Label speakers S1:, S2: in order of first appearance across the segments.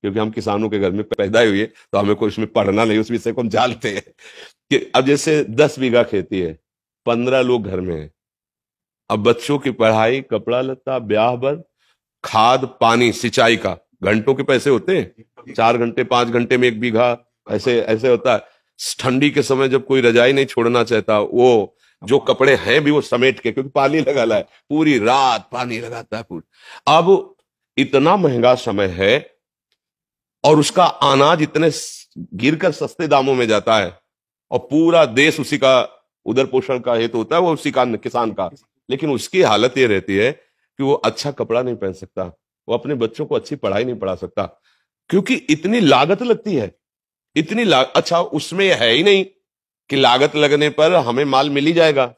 S1: क्योंकि हम किसानों के घर में पैदा हुए, तो हमें कोई उसमें पढ़ना नहीं, उस विषय को हम जानते हैं कि अब जैसे 10 बीघा खेती है, 15 लोग घर में है। अब बच्चों की पढ़ाई, कपड़ा लत्ता, ब्याह बर, खाद पानी, सिंचाई का घंटों के पैसे होते हैं, 4 घंटे 5 घंटे में 1 बीघा, ऐसे ऐसे होता है। ठंडी के समय जब कोई रजाई नहीं छोड़ना चाहता, वो जो कपड़े हैं भी वो समेट के, क्योंकि पानी लगा है, पूरी रात पानी लगाता है पूरी। अब इतना महंगा समय है और उसका अनाज इतने गिरकर सस्ते दामों में जाता है, और पूरा देश उसी का उधर पोषण का हेतु होता है, वो उसी का किसान का। लेकिन उसकी हालत ये रहती है कि वो अच्छा कपड़ा नहीं पहन सकता, वो अपने बच्चों को अच्छी पढ़ाई नहीं पढ़ा सकता, क्योंकि इतनी लागत लगती है। अच्छा, उसमें है ही नहीं कि लागत लगने पर हमें माल मिल ही जाएगा।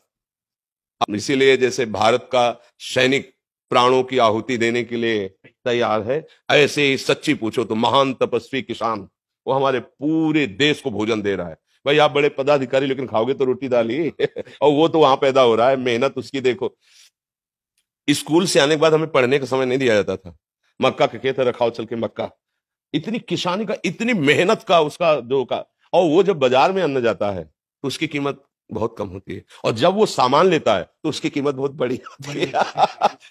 S1: इसीलिए जैसे भारत का सैनिक प्राणों की आहुति देने के लिए तैयार है, ऐसे ही सच्ची पूछो तो महान तपस्वी किसान, वो हमारे पूरे देश को भोजन दे रहा है। भाई आप बड़े पदाधिकारी, लेकिन खाओगे तो रोटी दाल ही और वो तो वहां पैदा हो रहा है, मेहनत उसकी देखो। स्कूल से आने के बाद हमें पढ़ने का समय नहीं दिया जाता था, मक्का के खेत रखाओ चल के मक्का, इतनी किसानी का, इतनी मेहनत का उसका जो का। और वो जब बाजार में अन्न जाता है तो उसकी कीमत बहुत कम होती है, और जब वो सामान लेता है तो उसकी कीमत बहुत बड़ी होती है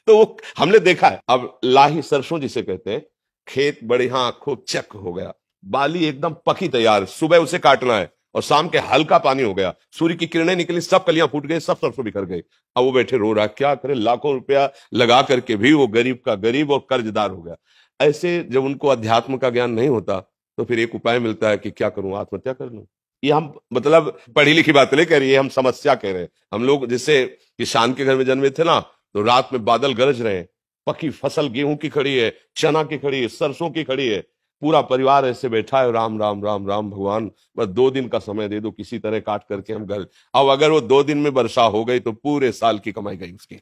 S1: तो वो हमने देखा है। अब लाही सरसों जिसे कहते हैं, खेत बढ़िया खूब चक हो गया, बाली एकदम पकी तैयार, सुबह उसे काटना है और शाम के हल्का पानी हो गया, सूर्य की किरणें निकली, सब कलियां फूट गई, सब सरसों बिखर गई। अब वो बैठे रो रहा, क्या करे, लाखों रुपया लगा करके भी वो गरीब का गरीब और कर्जदार हो गया। ऐसे जब उनको अध्यात्म का ज्ञान नहीं होता तो फिर एक उपाय मिलता है कि क्या करूं, आत्महत्या कर लूं। ये हम मतलब पढ़ी लिखी बात नहीं कह रही है, हम समस्या कह रहे हैं। हम लोग जैसे किसान के घर में जन्मे थे ना, तो रात में बादल गरज रहे हैं, पकी फसल गेहूं की खड़ी है, चना की खड़ी है, सरसों की खड़ी है, पूरा परिवार ऐसे बैठा है, राम राम राम राम भगवान बस 2 दिन का समय दे दो, किसी तरह काट करके हम घर। अब अगर वो 2 दिन में वर्षा हो गई तो पूरे साल की कमाई गई उसकी।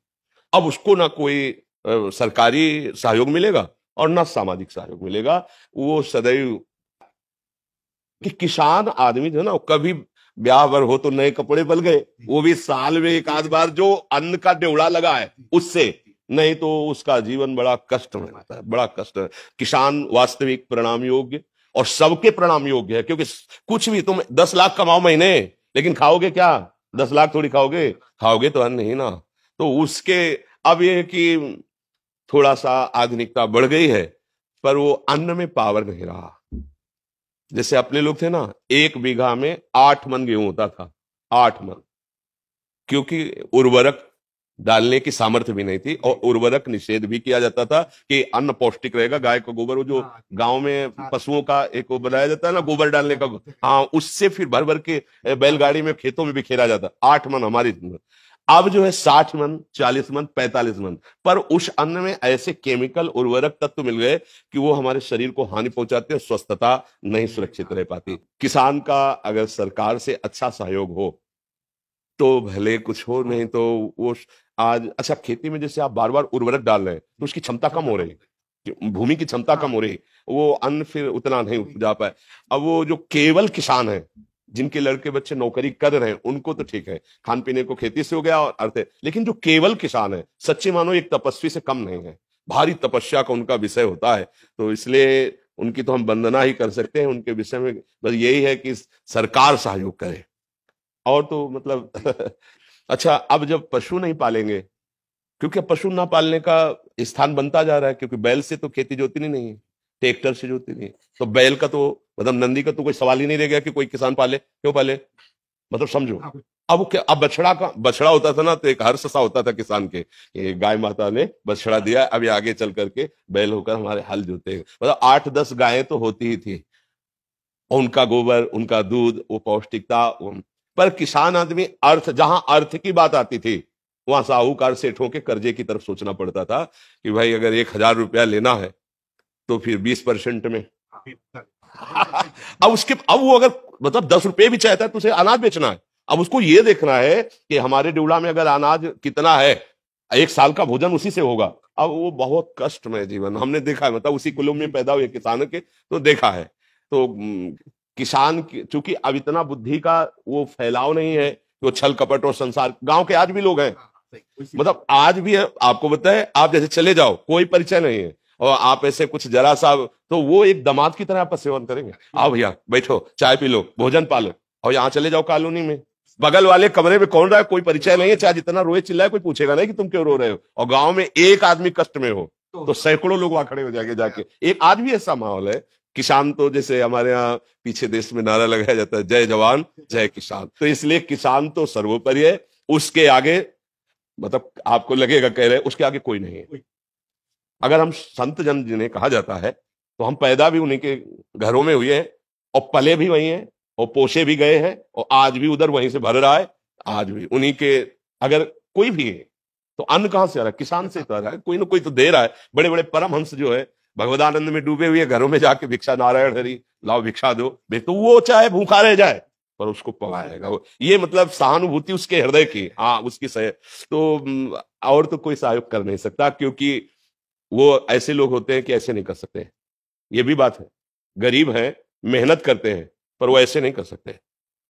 S1: अब उसको ना कोई सरकारी सहयोग मिलेगा और ना सामाजिक सहयोग मिलेगा। वो सदैव कि किसान आदमी जो है ना, वो कभी ब्याह वर हो तो नए कपड़े बल गए, वो भी साल में एक आध बार जो अन्न का ड्योढ़ा लगा है उससे, नहीं तो उसका जीवन बड़ा कष्ट में रहता है, बड़ा कष्ट है। किसान वास्तविक प्रणाम योग्य और सबके प्रणाम योग्य है, क्योंकि कुछ भी तुम 10 लाख कमाओ महीने, लेकिन खाओगे क्या? 10 लाख थोड़ी खाओगे, खाओगे तो अन्न ही ना। तो उसके अब ये कि थोड़ा सा आधुनिकता बढ़ गई है, पर वो अन्न में पावर नहीं रहा। जैसे अपने लोग थे ना, 1 बीघा में 8 मन गेहूं होता था, 8 मन, क्योंकि उर्वरक डालने की सामर्थ्य भी नहीं थी, और उर्वरक निषेध भी किया जाता था कि अन्न पौष्टिक रहेगा। गाय का गोबर, वो जो गांव में पशुओं का एक वो बनाया जाता है ना, गोबर डालने का, हाँ, उससे फिर भर भर के बैलगाड़ी में खेतों में बिखेरा जाता। 8 मन हमारी। अब जो है 60 मन, 40 मन, 45 मन, पर उस अन्न में ऐसे केमिकल उर्वरक तत्व मिल गए कि वो हमारे शरीर को हानि पहुंचाते हैं, स्वस्थता नहीं सुरक्षित रह पाती। किसान का अगर सरकार से अच्छा सहयोग हो तो भले कुछ हो, नहीं तो वो आज अच्छा खेती में जैसे आप बार बार उर्वरक डाल रहे हैं तो उसकी क्षमता कम हो रही है, भूमि की क्षमता कम हो रही है, वो अन्न फिर उतना नहीं उपजा पाए। अब वो जो केवल किसान है, जिनके लड़के बच्चे नौकरी कर रहे हैं, उनको तो ठीक है, खान पीने को खेती से हो गया और अर्थ है, लेकिन जो केवल किसान है, सच्चे मानो एक तपस्वी से कम नहीं है, भारी तपस्या का उनका विषय होता है। तो इसलिए उनकी तो हम वंदना ही कर सकते हैं, उनके विषय में बस यही है कि सरकार सहयोग करे, और तो मतलब अच्छा, अब जब पशु नहीं पालेंगे, क्योंकि अब पशु ना पालने का स्थान बनता जा रहा है, क्योंकि बैल से तो खेती जोतनी नहीं है, ट्रैक्टर से जोतनी नहीं है, तो बैल का तो मतलब नंदी का तो कोई सवाल ही नहीं रह गया कि कोई किसान पाले। क्यों पाले, मतलब समझो। अब क्या, अब बछड़ा होता था ना, तो एक हर्ष सा होता था किसान के, ये गाय माता ने बछड़ा दिया, अब ये आगे चल करके बैल होकर हमारे हल जोते। मतलब 8-10 गायें तो होती ही थी, उनका गोबर, उनका दूध, वो पौष्टिकता। पर किसान आदमी अर्थ, जहां अर्थ की बात आती थी, वहां साहूकार सेठों के कर्जे की तरफ सोचना पड़ता था कि भाई अगर 1,000 रुपया लेना है तो फिर 20% में अब वो अगर मतलब 10 रुपए भी चाहता है तो उसे अनाज बेचना है। अब उसको ये देखना है कि हमारे ड्यूला में अगर अनाज कितना है, 1 साल का भोजन उसी से होगा। अब वो बहुत कष्टमय जीवन हमने देखा है, मतलब उसी कुलों में पैदा हुए किसानों के, तो देखा है। तो किसान चूंकि अब इतना बुद्धि का वो फैलाव नहीं है, तो छल कपट और संसार, गांव के आज भी लोग हैं, मतलब आज भी है, आपको बताए, आप जैसे चले जाओ कोई परिचय नहीं है, और आप ऐसे कुछ जरा सा, तो वो एक दामाद की तरह आपका सेवन करेंगे। आओ भैया बैठो, चाय पी लो, भोजन पालो, और यहाँ चले जाओ कॉलोनी में, बगल वाले कमरे में कौन रहा है, कोई परिचय नहीं है, चाहे जितना रोए चिल्लाए कोई पूछेगा नहीं कि तुम क्यों रो रहे हो। और गांव में एक आदमी कष्ट में हो तो सैकड़ों लोग वहां खड़े हो जाके जाके। एक आज भी ऐसा माहौल है। किसान तो जैसे हमारे यहाँ पीछे देश में नारा लगाया जाता है, जय जवान जय किसान, तो इसलिए किसान तो सर्वोपरि है, उसके आगे मतलब आपको लगेगा कह रहे उसके आगे कोई नहीं है। अगर हम संत जन जिन्हें कहा जाता है, तो हम पैदा भी उन्हीं के घरों में हुए हैं और पले भी वही हैं और पोसे भी गए हैं और आज भी उधर वहीं से भर रहा है। आज भी उन्हीं के, अगर कोई भी है तो अन्न कहां से आ रहा है, किसान से तो आ रहा है, कोई ना कोई तो दे रहा है। बड़े बड़े परमहंस जो है भगवदानंद में डूबे हुए घरों में जाके भिक्षा, नारायण हरि लाओ भिक्षा दो, तो वो चाहे भूखा रह जाए पर उसको पवाएगा वो। ये मतलब सहानुभूति उसके हृदय की, हाँ उसकी सह तो और तो कोई सहयोग कर नहीं सकता, क्योंकि वो ऐसे लोग होते हैं कि ऐसे नहीं कर सकते। ये भी बात है, गरीब है, मेहनत करते हैं, पर वो ऐसे नहीं कर सकते।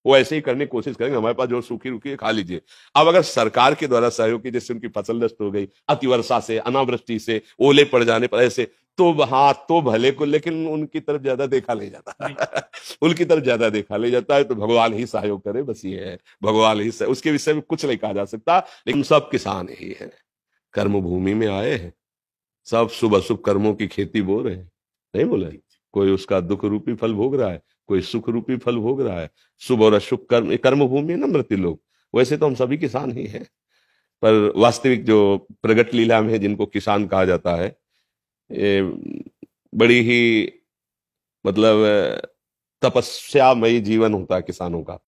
S1: वो ऐसे ही करने की कोशिश करेंगे, हमारे पास जो सूखी रुकी है खा लीजिए। अब अगर सरकार के द्वारा सहयोग की, जैसे उनकी फसल नष्ट हो गई अतिवर्षा से, अनावृष्टि से, ओले पड़ जाने पर, ऐसे तो हाँ तो भले को, लेकिन उनकी तरफ ज्यादा देखा नहीं जाता उनकी तरफ ज्यादा देखा नहीं जाता है। तो भगवान ही सहयोग करे, बस ये है, भगवान ही उसके विषय में कुछ नहीं कहा जा सकता। लेकिन सब किसान ही है, कर्म भूमि में आए हैं, सब शुभ अशुभ कर्मों की खेती बो रहे हैं, नहीं बोला? कोई उसका दुख रूपी फल भोग रहा है, कोई सुख रूपी फल भोग रहा है। शुभ और अशुभ कर्म, कर्म भूमि है ना मृत्यु लोग। वैसे तो हम सभी किसान ही हैं, पर वास्तविक जो प्रगट लीला में जिनको किसान कहा जाता है, ये बड़ी ही मतलब तपस्यामयी जीवन होता है किसानों का।